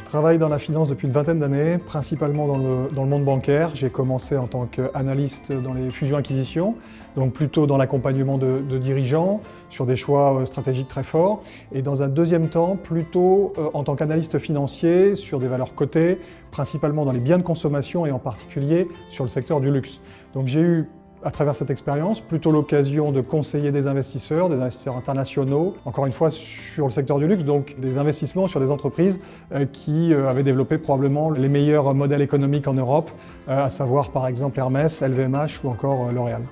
travaille dans la finance depuis une vingtaine d'années, principalement dans le monde bancaire. J'ai commencé en tant qu'analyste dans les fusions-acquisitions, donc plutôt dans l'accompagnement de dirigeants sur des choix stratégiques très forts. Et dans un deuxième temps, plutôt en tant qu'analyste financier sur des valeurs cotées, principalement dans les biens de consommation et en particulier sur le secteur du luxe. Donc j'ai eu, à travers cette expérience, plutôt l'occasion de conseiller des investisseurs internationaux, encore une fois sur le secteur du luxe, donc des investissements sur des entreprises qui avaient développé probablement les meilleurs modèles économiques en Europe, à savoir par exemple Hermès, LVMH ou encore L'Oréal.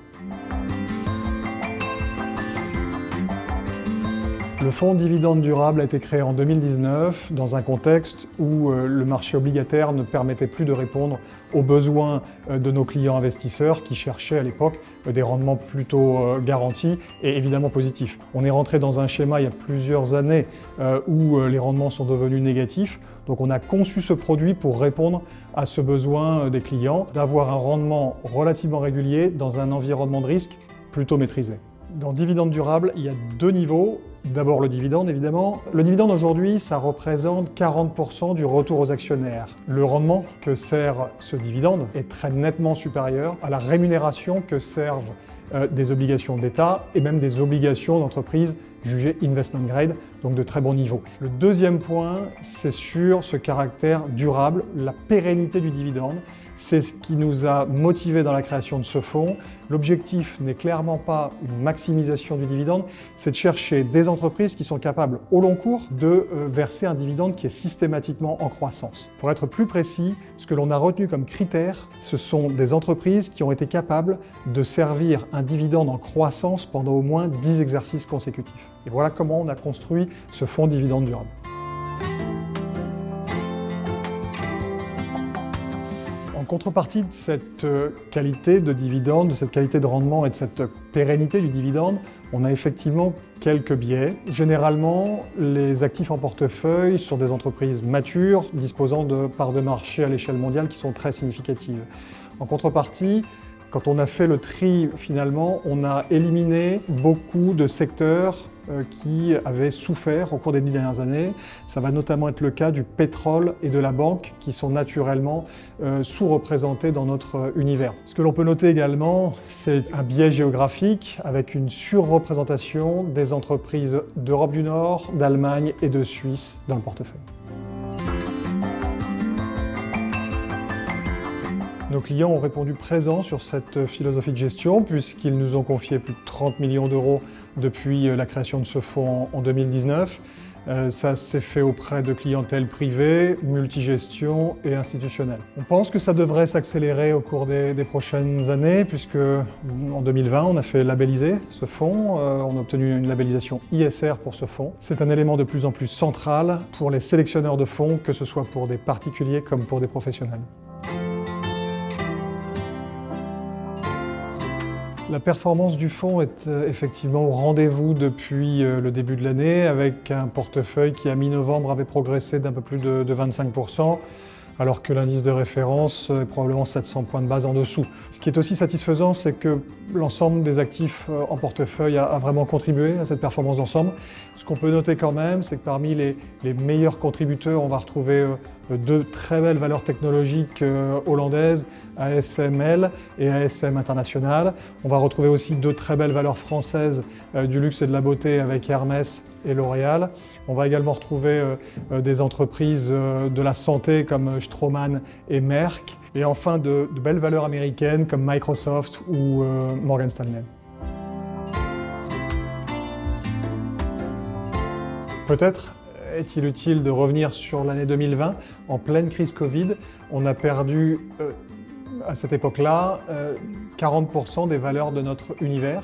Le fonds dividende durable a été créé en 2019 dans un contexte où le marché obligataire ne permettait plus de répondre aux besoins de nos clients investisseurs qui cherchaient à l'époque des rendements plutôt garantis et évidemment positifs. On est rentré dans un schéma il y a plusieurs années où les rendements sont devenus négatifs. Donc on a conçu ce produit pour répondre à ce besoin des clients d'avoir un rendement relativement régulier dans un environnement de risque plutôt maîtrisé. Dans dividende durable, il y a deux niveaux. D'abord le dividende, évidemment. Le dividende aujourd'hui, ça représente 40% du retour aux actionnaires. Le rendement que sert ce dividende est très nettement supérieur à la rémunération que servent des obligations d'État et même des obligations d'entreprises jugées investment grade, donc de très bon niveau. Le deuxième point, c'est sur ce caractère durable, la pérennité du dividende. C'est ce qui nous a motivés dans la création de ce fonds. L'objectif n'est clairement pas une maximisation du dividende, c'est de chercher des entreprises qui sont capables au long cours de verser un dividende qui est systématiquement en croissance. Pour être plus précis, ce que l'on a retenu comme critère, ce sont des entreprises qui ont été capables de servir un dividende en croissance pendant au moins 10 exercices consécutifs. Et voilà comment on a construit ce fonds dividende durable. En contrepartie de cette qualité de dividende, de cette qualité de rendement et de cette pérennité du dividende, on a effectivement quelques biais. Généralement, les actifs en portefeuille sont des entreprises matures, disposant de parts de marché à l'échelle mondiale qui sont très significatives. En contrepartie, quand on a fait le tri, finalement, on a éliminé beaucoup de secteurs qui avaient souffert au cours des 10 dernières années. Ça va notamment être le cas du pétrole et de la banque qui sont naturellement sous-représentés dans notre univers. Ce que l'on peut noter également, c'est un biais géographique avec une surreprésentation des entreprises d'Europe du Nord, d'Allemagne et de Suisse dans le portefeuille. Nos clients ont répondu présent sur cette philosophie de gestion puisqu'ils nous ont confié plus de 30 millions d'euros depuis la création de ce fonds en 2019. Ça s'est fait auprès de clientèles privées, multigestion et institutionnelles. On pense que ça devrait s'accélérer au cours des prochaines années puisque en 2020, on a fait labelliser ce fonds. On a obtenu une labellisation ISR pour ce fonds. C'est un élément de plus en plus central pour les sélectionneurs de fonds, que ce soit pour des particuliers comme pour des professionnels. La performance du fonds est effectivement au rendez-vous depuis le début de l'année, avec un portefeuille qui, à mi-novembre, avait progressé d'un peu plus de 25%, alors que l'indice de référence est probablement 700 points de base en dessous. Ce qui est aussi satisfaisant, c'est que l'ensemble des actifs en portefeuille a vraiment contribué à cette performance d'ensemble. Ce qu'on peut noter quand même, c'est que parmi les meilleurs contributeurs, on va retrouver deux très belles valeurs technologiques hollandaises, ASML et ASM International. On va retrouver aussi deux très belles valeurs françaises du luxe et de la beauté avec Hermès et L'Oréal. On va également retrouver des entreprises de la santé comme Straumann et Merck. Et enfin de belles valeurs américaines comme Microsoft ou Morgan Stanley. Peut-être est-il utile de revenir sur l'année 2020. En pleine crise Covid, on a perdu à cette époque-là 40% des valeurs de notre univers,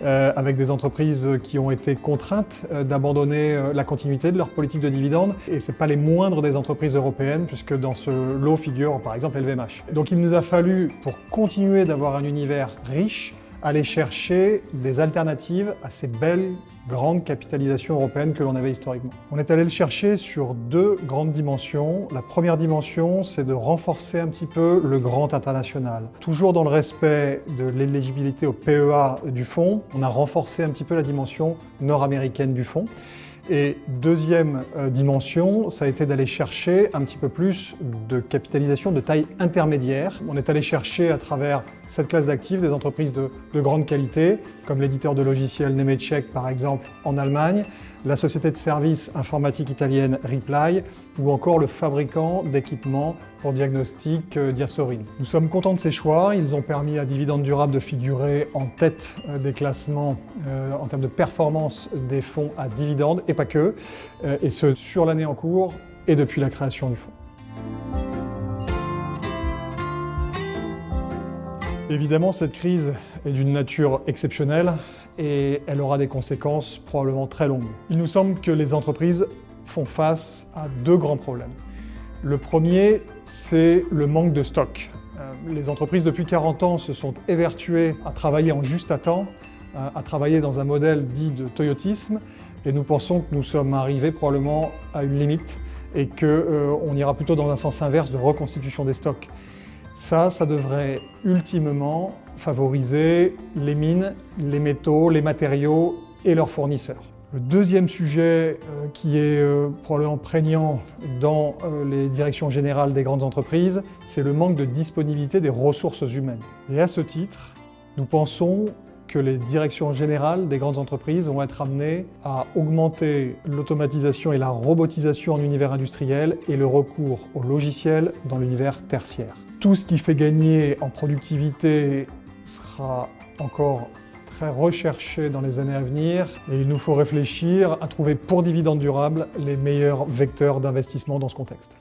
avec des entreprises qui ont été contraintes d'abandonner la continuité de leur politique de dividendes. Et ce n'est pas les moindres des entreprises européennes, puisque dans ce lot figure par exemple LVMH. Donc il nous a fallu, pour continuer d'avoir un univers riche, aller chercher des alternatives à ces belles grandes capitalisations européennes que l'on avait historiquement. On est allé le chercher sur deux grandes dimensions. La première dimension, c'est de renforcer un petit peu le grand international. Toujours dans le respect de l'éligibilité au PEA du fonds, on a renforcé un petit peu la dimension nord-américaine du fonds. Et deuxième dimension, ça a été d'aller chercher un petit peu plus de capitalisation de taille intermédiaire. On est allé chercher à travers cette classe d'actifs des entreprises de grande qualité, comme l'éditeur de logiciels Nemetschek par exemple en Allemagne, la société de services informatique italienne Reply ou encore le fabricant d'équipements pour diagnostic Diasorin. Nous sommes contents de ces choix, ils ont permis à Dividendes Durables de figurer en tête des classements en termes de performance des fonds à dividendes et pas que, et ce sur l'année en cours et depuis la création du fonds. Évidemment, cette crise est d'une nature exceptionnelle et elle aura des conséquences probablement très longues. Il nous semble que les entreprises font face à deux grands problèmes. Le premier, c'est le manque de stock. Les entreprises depuis 40 ans se sont évertuées à travailler en juste à temps, à travailler dans un modèle dit de toyotisme, et nous pensons que nous sommes arrivés probablement à une limite et qu'on ira plutôt dans un sens inverse de reconstitution des stocks. Ça devrait ultimement favoriser les mines, les métaux, les matériaux et leurs fournisseurs. Le deuxième sujet qui est probablement prégnant dans les directions générales des grandes entreprises, c'est le manque de disponibilité des ressources humaines. Et à ce titre, nous pensons que les directions générales des grandes entreprises vont être amenées à augmenter l'automatisation et la robotisation en univers industriel et le recours au logiciel dans l'univers tertiaire. Tout ce qui fait gagner en productivité sera encore très recherché dans les années à venir et il nous faut réfléchir à trouver pour Dividendes Durables les meilleurs vecteurs d'investissement dans ce contexte.